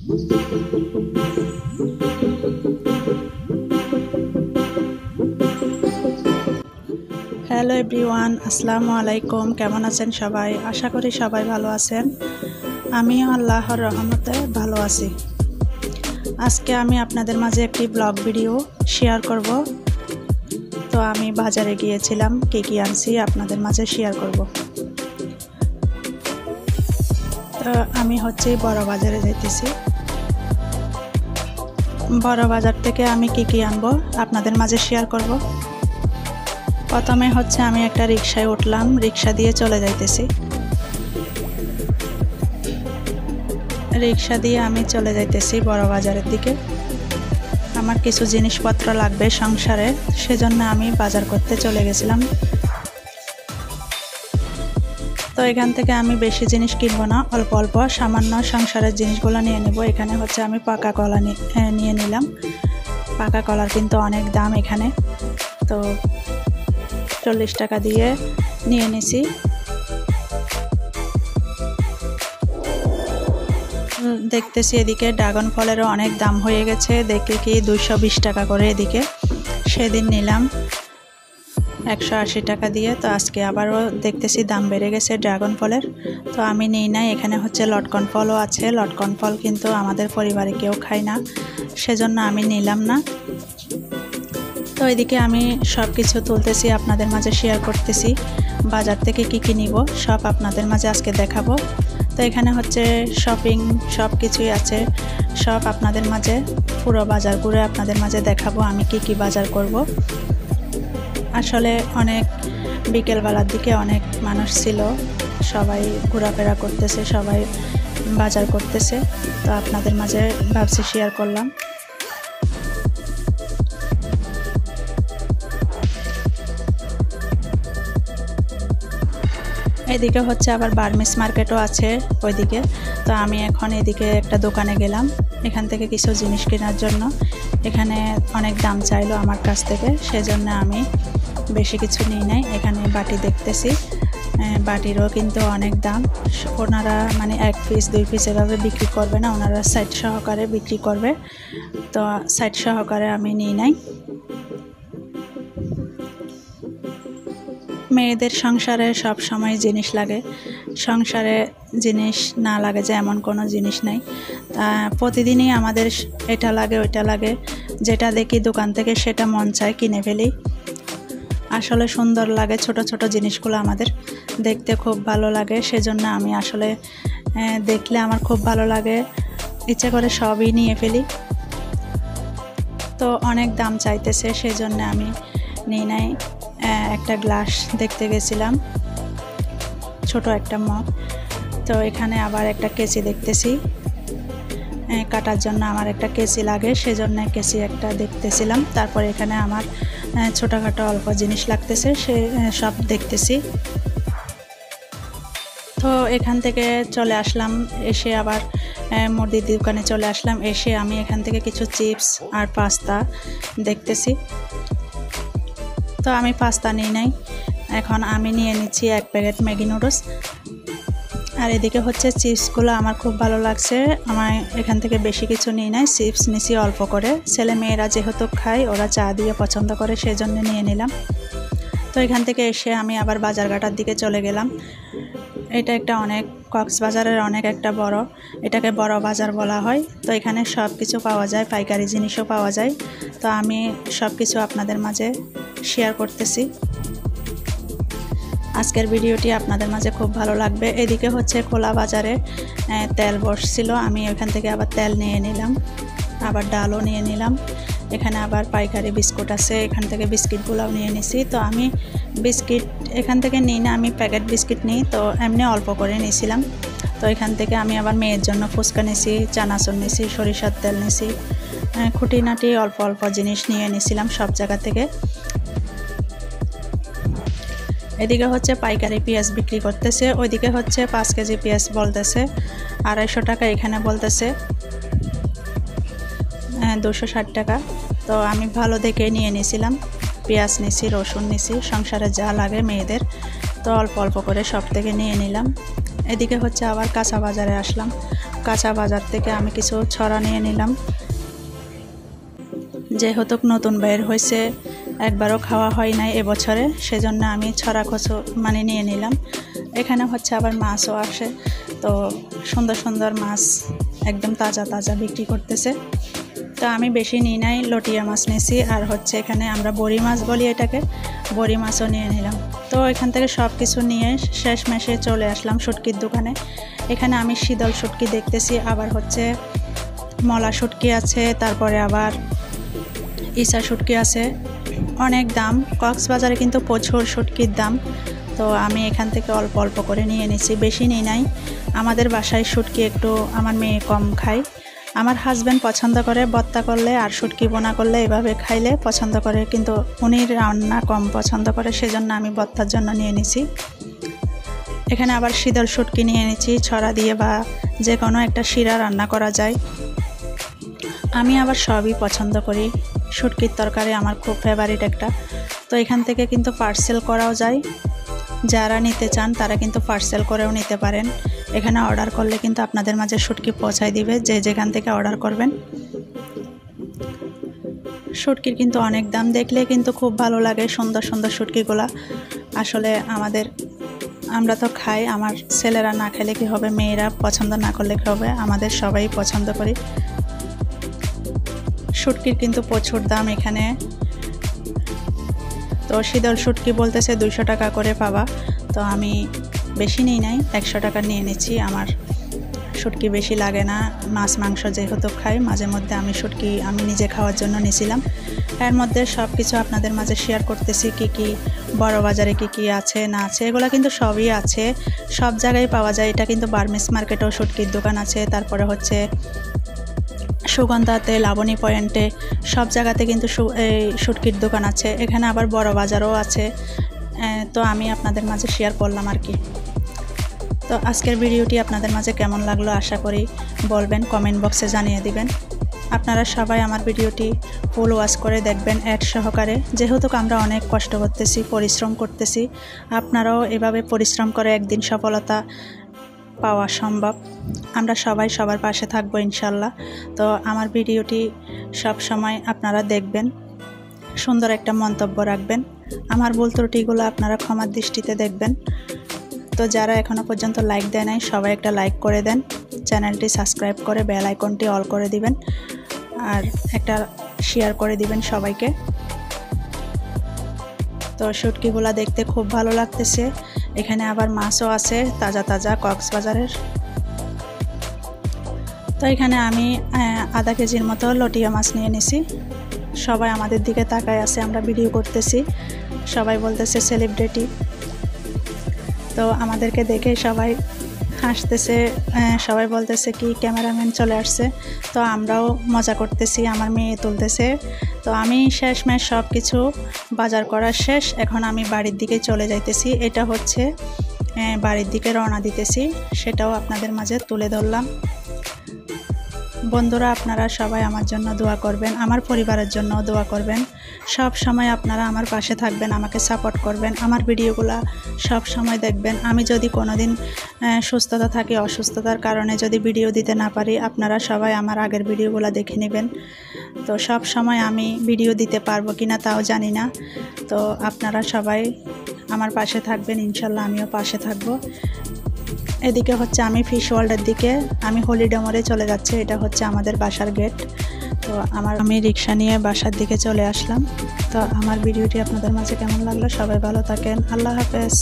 Hello everyone, আসসালামু আলাইকুম। কেমন আছেন সবাই? আশা করি সবাই ভালো আছেন। আমিও আল্লাহর রহমতে ভালো আছি। আজকে আমি আপনাদের মাঝে একটি ব্লগ ভিডিও শেয়ার করব। তো আমি বাজারে গিয়েছিলাম, কী কী আনছি আপনাদের মাঝে শেয়ার করব। তো আমি বড় বাজারে যাইতেছি। বড় বাজার থেকে আমি কী কী আনবো আপনাদের মাঝে শেয়ার করব। প্রথমে আমি একটা রিকশায় উঠলাম, রিকশা দিয়ে চলে যাইতেছি। রিকশা দিয়ে আমি চলে যাইতেছি বড় বাজারের দিকে। আমার কিছু জিনিসপত্র লাগবে সংসারে, সেজন্য আমি বাজার করতে চলে গেছিলাম। তো এখান থেকে আমি বেশি জিনিস কিনবো না, অল্প অল্প সামান্য সংসারের জিনিসগুলো নিয়ে নেব। এখানে আমি পাকা কলা নিয়ে নিলাম। পাকা কলার কিন্তু অনেক দাম এখানে, তো 40 টাকা দিয়ে নিয়ে নিছি। দেখতেছি এদিকে ড্রাগন ফলেরও অনেক দাম হয়ে গেছে, দেখে কি 220 টাকা করে। এদিকে সেদিন নিলাম 180 টাকা দিয়ে, তো আজকে আবারও দেখতেছি দাম বেড়ে গেছে ড্রাগন ফলের। তো আমি নিই নাই। এখানে লটকন ফলও আছে। লটকন ফল কিন্তু আমাদের পরিবারে কেউ খায় না, সেজন্য আমি নিলাম না। তো এদিকে আমি সব কিছু তুলতেছি, আপনাদের মাঝে শেয়ার করতেছি। বাজার থেকে কি কি নিব সব আপনাদের মাঝে আজকে দেখাবো। তো এখানে শপিং সব কিছুই আছে, সব আপনাদের মাঝে পুরো বাজার ঘুরে আপনাদের মাঝে দেখাবো আমি কি কি বাজার করব। আসলে অনেক বিকেলবেলার দিকে অনেক মানুষ ছিল, সবাই ঘোরাফেরা করতেছে, সবাই বাজার করতেছে। তো আপনাদের মাঝে ভাবছি শেয়ার করলাম। এদিকে আবার বার্মিস মার্কেটও আছে ওইদিকে। তো আমি এখন এদিকে একটা দোকানে গেলাম, এখান থেকে কিছু জিনিস কেনার জন্য। এখানে অনেক দাম চাইলো আমার কাছ থেকে, সেজন্য আমি বেশি কিছু নিই নাই। এখানে বাটি দেখতেছি, বাটিরও কিন্তু অনেক দাম। ওনারা 1 পিস 2 পিস এভাবে বিক্রি করবে না, ওনারা সাইড সহকারে বিক্রি করবে। তো সাইড সহকারে আমি নিই নাই। মেয়েদের সংসারে সব সময় জিনিস লাগে, সংসারে জিনিস না লাগে যে এমন কোনো জিনিস নাই। প্রতিদিনই আমাদের এটা লাগে ওইটা লাগে, যেটা দেখি দোকান থেকে সেটা মন চায় কিনে ফেলি। আসলে সুন্দর লাগে, ছোট ছোট জিনিসগুলো আমাদের দেখতে খুব ভালো লাগে, সেজন্য আমি আসলে দেখলে আমার খুব ভালো লাগে, ইচ্ছে করে সবই নিয়ে ফেলি। তো অনেক দাম চাইতেছে, সেজন্য আমি নিই নাই। একটা গ্লাস দেখতে গেছিলাম, ছোট একটা মগ। তো এখানে আবার একটা কেচি দেখতেছি, কাটার জন্য আমার একটা কেচি লাগে, সেজন্য কেচি একটা দেখতেছিলাম। তারপর এখানে আমার ছোটোখাটো অল্প জিনিস লাগতেছে, সে সব দেখতেছি। তো এখান থেকে চলে আসলাম, এসে আবার মুদির দোকানে চলে আসলাম। এসে আমি এখান থেকে কিছু চিপস আর পাস্তা দেখতেছি। তো আমি পাস্তা নিই নাই, এখন আমি নিয়ে নিচ্ছি 1 প্যাকেট ম্যাগি নুডলস। আর এদিকে চিপসগুলো আমার খুব ভালো লাগছে, আমার এখান থেকে বেশি কিছু নিই নাই, চিপস নিছি অল্প করে। ছেলে মেয়েরা যেহেতু খায়, ওরা চা দিয়ে পছন্দ করে, সেজন্য নিয়ে নিলাম। তো এখান থেকে এসে আমি আবার বাজারঘাটার দিকে চলে গেলাম। এটা কক্সবাজারের অনেক একটা বড়, এটাকে বড় বাজার বলা হয়। তো এখানে সব কিছু পাওয়া যায়, পাইকারি জিনিসও পাওয়া যায়। তো আমি সব কিছু আপনাদের মাঝে শেয়ার করতেছি। আজকের ভিডিওটি আপনাদের মাঝে খুব ভালো লাগবে। এদিকে খোলা বাজারে তেল বসছিল, আমি এখান থেকে আবার তেল নিয়ে নিলাম, আবার ডালও নিয়ে নিলাম। এখানে আবার পাইকারি বিস্কুট আছে, এখান থেকে বিস্কিটগুলোও নিয়ে নিছি। তো আমি বিস্কিট এখান থেকে নিই না, আমি প্যাকেট বিস্কিট নিই, তো এমনি অল্প করে নিয়েছিলাম। তো এখান থেকে আমি আবার মেয়ের জন্য ফুচকা নিছি, চানাচুর নিছি, সরিষার তেল নিছি, খুঁটিনাটি অল্প অল্প জিনিস নিয়ে নিয়েছিলাম সব জায়গা থেকে। এদিকে পাইকারি পেঁয়াজ বিক্রি করতেছে, ওইদিকে 5 কেজি পেঁয়াজ বলতেছে 250 টাকা, এখানে বলতেছে 260 টাকা। তো আমি ভালো দেখে নিয়ে নিয়েছিলাম, পেঁয়াজ নিছি, রসুন নিছি, সংসারে যা লাগে মেয়েদের, তো অল্প অল্প করে সব থেকে নিয়ে নিলাম। এদিকে আবার কাঁচা বাজারে আসলাম। কাঁচা বাজার থেকে আমি কিছু ছড়া নিয়ে নিলাম, যেহেতু নতুন বের হয়েছে, একবারও খাওয়া হয় নাই এবছরে, সেজন্য আমি ছড়া কচু মানে নিয়ে নিলাম। এখানে হচ্ছে আবার মাছও আসে, তো সুন্দর সুন্দর মাছ একদম তাজা তাজা বিক্রি করতেছে। তো আমি বেশি নিই নাই, লটিয়া মাছ নিয়েছি, আর হচ্ছে এখানে আমরা বড়ি মাছ বলি এটাকে, বড়ি মাছও নিয়ে নিলাম। তো এখান থেকে সব কিছু নিয়ে শেষমেশে চলে আসলাম শুটকির দোকানে। এখানে আমি শীতল শুটকি দেখতেছি, আবার হচ্ছে মলা শুটকি আছে, তারপরে আবার ইসা শুটকি আছে। অনেক দাম, কক্সবাজারে কিন্তু প্রচুর শুটকির দাম। তো আমি এখান থেকে অল্প অল্প করে নিয়ে নিয়েছি, বেশি নিই নাই। আমাদের বাসায় শুটকি একটু আমার মেয়ে কম খায়। আমার হাজব্যান্ড পছন্দ করে ভর্তা করলে আর শুটকি বোনা করলে, এভাবে খাইলে পছন্দ করে, কিন্তু উনি রান্না কম পছন্দ করে, সেজন্য আমি ভর্তার জন্য নিয়ে নিয়েছি। এখানে আবার শীতল শুটকি নিয়ে নিয়েছি, ছড়া দিয়ে বা যে কোনো একটা শিরা রান্না করা যায়। আমি আবার সবই পছন্দ করি, শুটকির তরকারি আমার খুব ফেভারিট একটা। তো এখান থেকে কিন্তু পার্সেল করাও যায়, যারা নিতে চান তারা কিন্তু পার্সেল করেও নিতে পারেন। এখানে অর্ডার করলে কিন্তু আপনাদের মাঝে শুটকি পৌঁছায় দিবে, যে যেখান থেকে অর্ডার করবেন। শুটকির কিন্তু অনেক দাম, দেখলে কিন্তু খুব ভালো লাগে সুন্দর সুন্দর শুটকিগুলা। আসলে আমরা তো খাই, আমার ছেলেরা না খেলে কি হবে, মেয়েরা পছন্দ না করলে কি হবে, আমাদের সবাই পছন্দ করি। শুটকির কিন্তু প্রচুর দাম এখানে। তো শীতল শুটকি বলতেছে 200 টাকা করে পাবা। তো আমি বেশি নিই নাই, 100 টাকা নিয়ে নিচ্ছি। আমার শুটকি বেশি লাগে না, মাছ মাংস যেহেতু খাই, মাঝে মধ্যে আমি শুটকি আমি নিজে খাওয়ার জন্য নিয়েছিলাম। এর মধ্যে সব কিছু আপনাদের মাঝে শেয়ার করতেছি, কি কি বড় বাজারে কি কি আছে না আছে, এগুলো কিন্তু সবই আছে, সব জায়গায় পাওয়া যায়। এটা কিন্তু বার্মিস মার্কেটেও শুটকির দোকান আছে, তারপরে হচ্ছে সুগন্ধাতে, লাবণী পয়েন্টে, সব জায়গাতে কিন্তু এই শুটকির দোকান আছে। এখানে আবার বড় বাজারও আছে। তো আমি আপনাদের মাঝে শেয়ার করলাম আর কি। তো আজকের ভিডিওটি আপনাদের মাঝে কেমন লাগলো আশা করি বলবেন, কমেন্ট বক্সে জানিয়ে দিবেন। আপনারা সবাই আমার ভিডিওটি ফুল ওয়াচ করে দেখবেন অ্যাড সহকারে, যেহেতু আমরা অনেক কষ্ট করতেছি, পরিশ্রম করতেছি। আপনারাও এভাবে পরিশ্রম করে একদিন সফলতা পাওয়া সম্ভব। আমরা সবাই সবার পাশে থাকবো ইনশাল্লাহ। তো আমার ভিডিওটি সব সময় আপনারা দেখবেন, সুন্দর একটা মন্তব্য রাখবেন, আমার ভুল ত্রুটিগুলো আপনারা ক্ষমার দৃষ্টিতে দেখবেন। তো যারা এখনও পর্যন্ত লাইক দেয় নাই, সবাই একটা লাইক করে দেন, চ্যানেলটি সাবস্ক্রাইব করে বেল আইকনটি অল করে দিবেন, আর একটা শেয়ার করে দিবেন সবাইকে। তো শুটকিগুলো দেখতে খুব ভালো লাগতেছে। এখানে আবার মাছও আছে তাজা তাজা কক্সবাজারের। তো এখানে আমি আধা কেজির মতো লটিয়া মাছ নিয়ে নিছি। সবাই আমাদের দিকে তাকায় আছে, আমরা ভিডিও করতেছি, সবাই বলতেছে সেলিব্রিটি। তো আমাদেরকে দেখে সবাই হাসতেছে, সবাই বলতেছে কি ক্যামেরাম্যান চলে আসছে। তো আমরাও মজা করতেছি, আমার মেয়ে তুলতেছে। তো আমি শেষমেশ সব কিছু বাজার করা শেষ, এখন আমি বাড়ির দিকে চলে যাইতেছি। এটা হচ্ছে বাড়ির দিকে রওনা দিতেছি, সেটাও আপনাদের মাঝে তুলে ধরলাম। বন্ধুরা, আপনারা সবাই আমার জন্য দোয়া করবেন, আমার পরিবারের জন্য দোয়া করবেন। সব সময় আপনারা আমার পাশে থাকবেন, আমাকে সাপোর্ট করবেন, আমার ভিডিওগুলো সব সময় দেখবেন। আমি যদি কোনো দিন সুস্থতা থাকি, অসুস্থতার কারণে যদি ভিডিও দিতে না পারি, আপনারা সবাই আমার আগের ভিডিওগুলো দেখে নেবেন। তো সব সময় আমি ভিডিও দিতে পারবো কিনা তাও জানি না। তো আপনারা সবাই আমার পাশে থাকবেন, ইনশাল্লাহ আমিও পাশে থাকবো। এদিকে হচ্ছে আমি ফিশ ওয়ার্ল্ডের দিকে, আমি হলিডে মোড়ে চলে যাচ্ছি, এটা হচ্ছে আমাদের বাসার গেট। তো আমি রিক্সা নিয়ে বাসার দিকে চলে আসলাম। তো আমার ভিডিওটি আপনাদের মাঝে কেমন লাগলো, সবাই ভালো থাকেন, আল্লাহ হাফেজ।